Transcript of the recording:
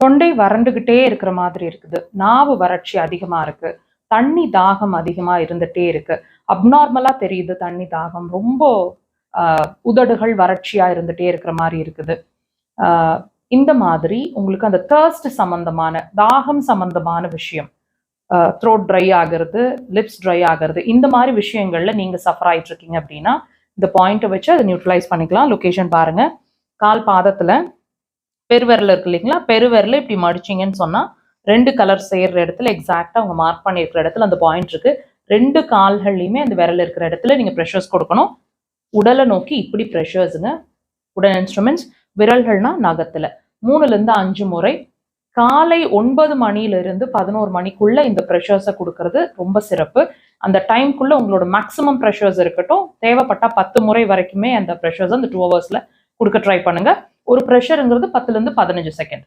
தொண்டை வறண்டுகிட்டே இருக்கிற மாதிரி இருக்குது, நாவு வறட்சி அதிகமா இருக்கு, தண்ணி தாகம் அதிகமா இருந்துட்டே இருக்கு, அப்நார்மலா தெரியுது தண்ணி தாகம், ரொம்ப உதடுகள் வறட்சியா இருந்துட்டே இருக்கிற மாதிரி இருக்குது. இந்த மாதிரி உங்களுக்கு அந்த தர்ஸ்ட் சம்பந்தமான தாகம் சம்பந்தமான விஷயம், த்ரோட் ட்ரை ஆகிறது, லிப்ஸ் ட்ரை ஆகிறது, இந்த மாதிரி விஷயங்கள்ல நீங்க சஃபர் ஆயிட்டு இருக்கீங்க அப்படின்னா இந்த பாயிண்ட்டை வச்சு அதை நியூட்ரலைஸ் பண்ணிக்கலாம். லொகேஷன் பாருங்க, கால் பாதத்துல பெருவிரல் இருக்கு இல்லைங்களா, பெருவிரல இப்படி மடிச்சிங்கன்னு சொன்னா 2 கலர் சேர்ற இடத்துல எக்ஸாக்டா அவங்க மார்க் பண்ணியிருக்கிற இடத்துல அந்த பாயிண்ட் இருக்கு. 2 கால்கள்லையுமே அந்த விரல் இருக்கிற இடத்துல நீங்க ப்ரெஷர்ஸ் கொடுக்கணும். உடலை நோக்கி இப்படி ப்ரெஷர்ஸுங்க. உடல் இன்ஸ்ட்ருமெண்ட்ஸ் விரல்கள்னா நகத்துல 3லேருந்து 5 முறை காலை 9 மணியிலிருந்து 11 மணிக்குள்ள இந்த ப்ரெஷர்ஸை கொடுக்கறது ரொம்ப சிறப்பு. அந்த டைம்குள்ள உங்களோட மேக்ஸிமம் ப்ரெஷர்ஸ் இருக்கட்டும். தேவைப்பட்டா 10 முறை வரைக்குமே அந்த ப்ரெஷர்ஸ் அந்த 2 ஹவர்ஸ்ல கொடுக்க ட்ரை பண்ணுங்க. ஒரு ப்ரெஷருங்கிறது 10லேருந்து 15 செகண்ட்.